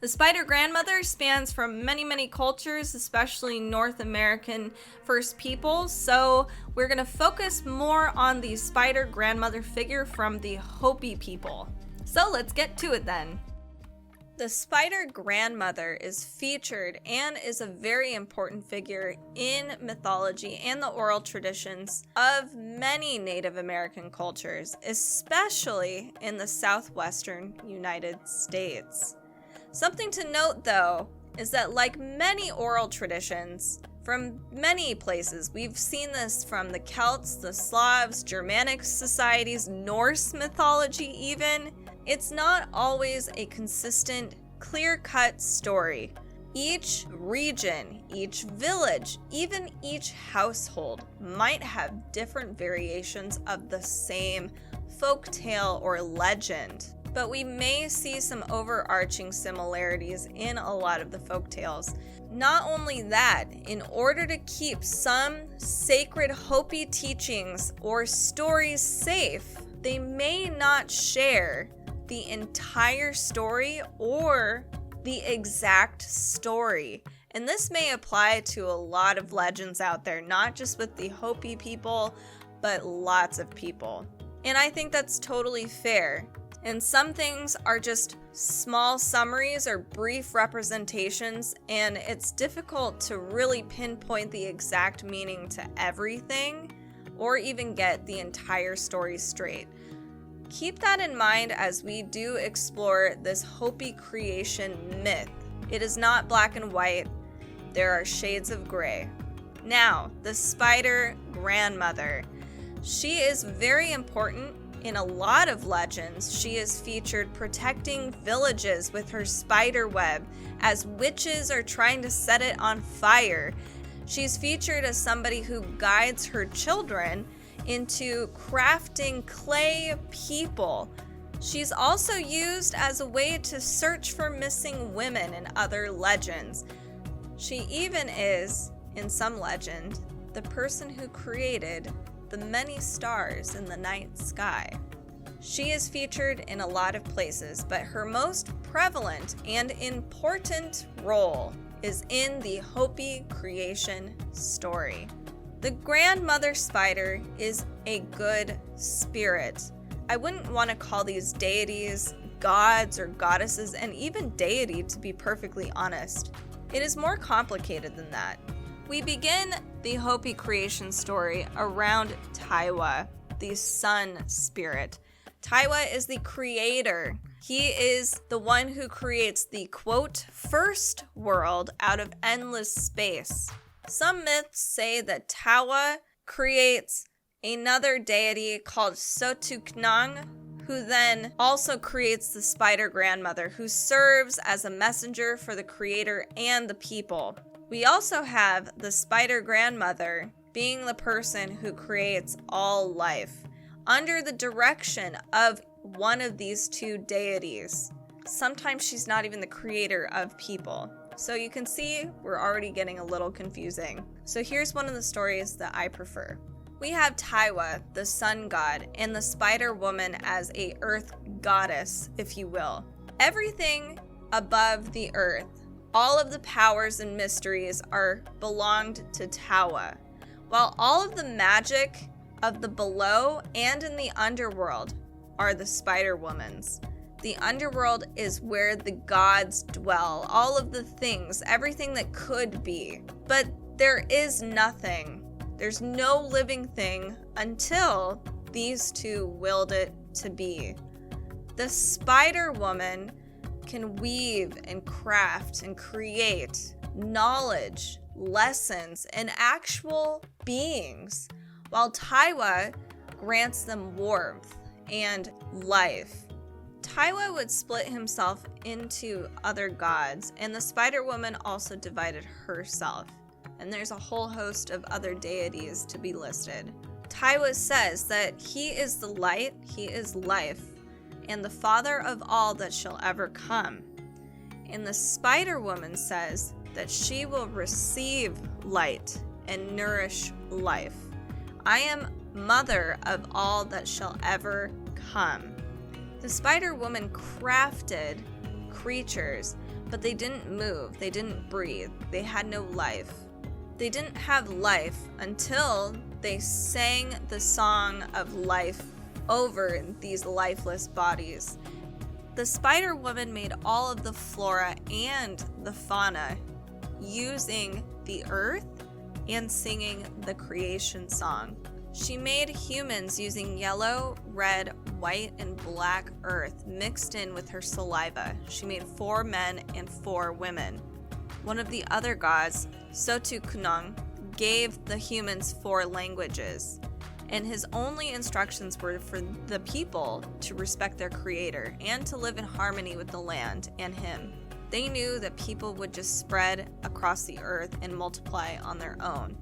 The spider grandmother spans from many, many cultures, especially North American First Peoples. So we're going to focus more on the spider grandmother figure from the Hopi people. So let's get to it then. The spider grandmother is featured and is a very important figure in mythology and the oral traditions of many Native American cultures, especially in the southwestern United States. Something to note, though, is that like many oral traditions from many places, we've seen this from the Celts, the Slavs, Germanic societies, Norse mythology even, it's not always a consistent, clear-cut story. Each region, each village, even each household might have different variations of the same folktale or legend. But we may see some overarching similarities in a lot of the folktales. Not only that, in order to keep some sacred Hopi teachings or stories safe, they may not share the entire story or the exact story. And this may apply to a lot of legends out there, not just with the Hopi people, but lots of people. And I think that's totally fair. And some things are just small summaries or brief representations, and it's difficult to really pinpoint the exact meaning to everything or even get the entire story straight. Keep that in mind as we do explore this Hopi creation myth. It is not black and white. There are shades of gray. Now, the spider grandmother. She is very important. In a lot of legends, she is featured protecting villages with her spider web as witches are trying to set it on fire. She's featured as somebody who guides her children into crafting clay people. She's also used as a way to search for missing women in other legends. She even is, in some legend, the person who created the many stars in the night sky. She is featured in a lot of places, but her most prevalent and important role is in the Hopi creation story. The grandmother spider is a good spirit. I wouldn't want to call these deities gods or goddesses, and even deity, to be perfectly honest. It is more complicated than that. We begin the Hopi creation story around Taiwa, the sun spirit. Taiwa is the creator. He is the one who creates the, quote, first world out of endless space. Some myths say that Taiwa creates another deity called Sotuknang, who then also creates the spider grandmother, who serves as a messenger for the creator and the people. We also have the spider grandmother being the person who creates all life under the direction of one of these two deities. Sometimes she's not even the creator of people. So you can see we're already getting a little confusing. So here's one of the stories that I prefer. We have Taiwa, the sun god, and the spider woman as a earth goddess, if you will. Everything above the earth, all of the powers and mysteries are belonged to Taiwa, while all of the magic of the below and in the underworld are the spider woman's. The underworld is where the gods dwell, all of the things, everything that could be. But there is nothing. There's no living thing until these two willed it to be. The spider woman can weave and craft and create knowledge, lessons, and actual beings, while Taiwa grants them warmth and life. Taiwa would split himself into other gods, and the spider woman also divided herself. And there's a whole host of other deities to be listed. Taiwa says that he is the light, he is life, and the father of all that shall ever come. And the spider woman says that she will receive light and nourish life. I am mother of all that shall ever come. The spider woman crafted creatures but they didn't move, they didn't breathe, they had no life. They didn't have life until they sang the song of life over these lifeless bodies. The Spider Woman made all of the flora and the fauna using the earth and singing the creation song. She made humans using yellow, red, white, and black earth mixed in with her saliva. She made 4 men and 4 women. One of the other gods, Sotukunung, gave the humans 4 languages, and his only instructions were for the people to respect their creator and to live in harmony with the land and him. They knew that people would just spread across the earth and multiply on their own.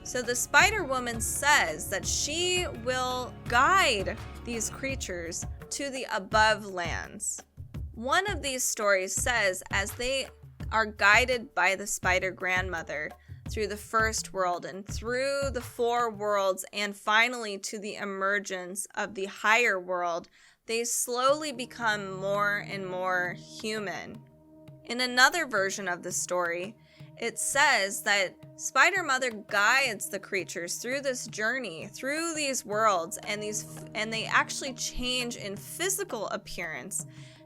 So the Spider Woman says that she will guide these creatures to the above lands. One of these stories says as they are guided by the Spider Grandmother through the first world and through the 4 worlds and finally to the emergence of the higher world, they slowly become more and more human. In another version of the story, it says that Spider Mother guides the creatures through this journey, through these worlds, and they actually change in physical appearance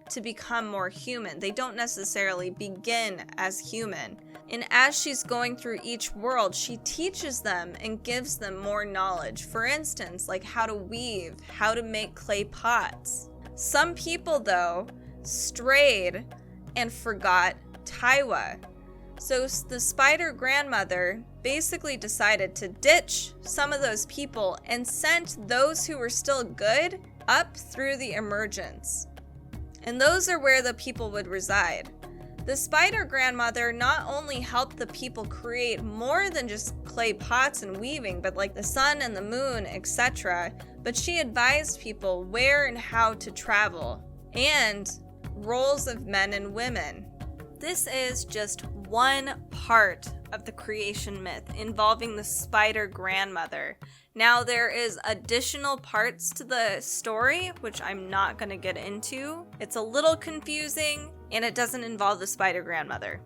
to become more human. They don't necessarily begin as human. And as she's going through each world, she teaches them and gives them more knowledge. For instance, like how to weave, how to make clay pots. Some people, though, strayed and forgot Taiwa. So the Spider Grandmother basically decided to ditch some of those people and sent those who were still good up through the emergence. And those are where the people would reside. The Spider Grandmother not only helped the people create more than just clay pots and weaving, but like the sun and the moon, etc., but she advised people where and how to travel and roles of men and women. This is just one part of the creation myth involving the Spider Grandmother. Now there is additional parts to the story, which I'm not going to get into. It's a little confusing, and it doesn't involve the Spider Grandmother.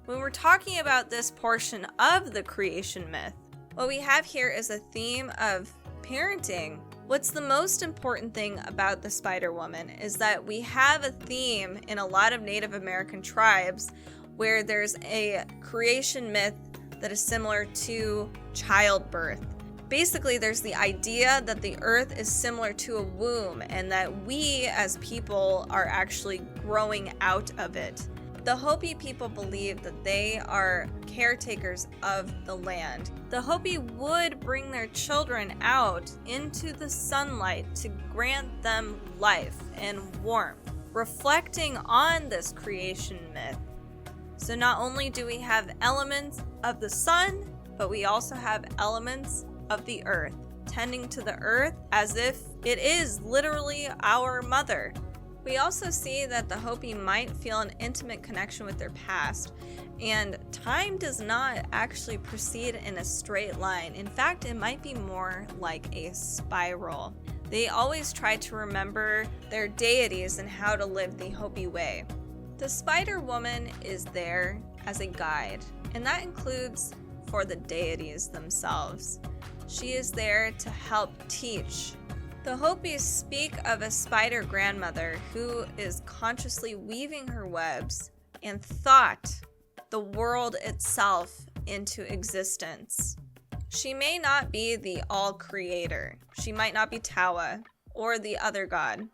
When we're talking about this portion of the creation myth, what we have here is a theme of parenting. What's the most important thing about the Spider Woman is that we have a theme in a lot of Native American tribes where there's a creation myth that is similar to childbirth. Basically, there's the idea that the earth is similar to a womb and that we as people are actually growing out of it. The Hopi people believe that they are caretakers of the land. The Hopi would bring their children out into the sunlight to grant them life and warmth, reflecting on this creation myth. So not only do we have elements of the sun, but we also have elements of the earth, tending to the earth as if it is literally our mother. We also see that the Hopi might feel an intimate connection with their past, and time does not actually proceed in a straight line. In fact, it might be more like a spiral. They always try to remember their deities and how to live the Hopi way. The Spider Woman is there as a guide, and that includes for the deities themselves. She is there to help teach. The Hopis speak of a Spider Grandmother who is consciously weaving her webs and thought the world itself into existence. She may not be the all-creator. She might not be Tawa or the other god.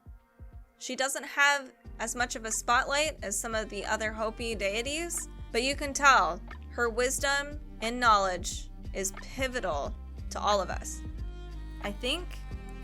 She doesn't have as much of a spotlight as some of the other Hopi deities, but you can tell her wisdom and knowledge is pivotal to all of us. I think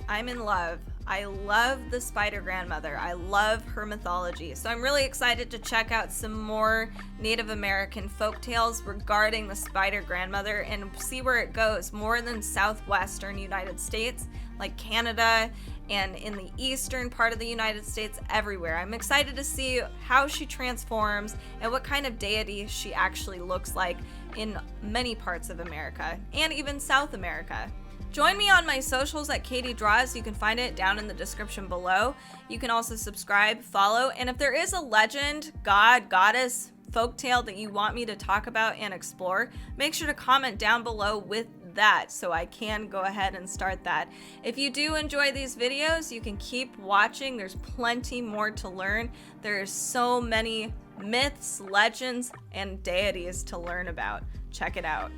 I'm in love. I love the Spider Grandmother. I love her mythology. So I'm really excited to check out some more Native American folktales regarding the Spider Grandmother and see where it goes more than southwestern United States, like Canada and in the eastern part of the United States, everywhere. I'm excited to see how she transforms and what kind of deity she actually looks like in many parts of America and even South America. Join me on my socials at Kaiti Draws. You can find it down in the description below. You can also subscribe, follow, and if there is a legend, god, goddess, folktale that you want me to talk about and explore, make sure to comment down below with that so I can go ahead and start that. If you do enjoy these videos, you can keep watching. There's plenty more to learn. There's so many myths, legends, and deities to learn about. Check it out.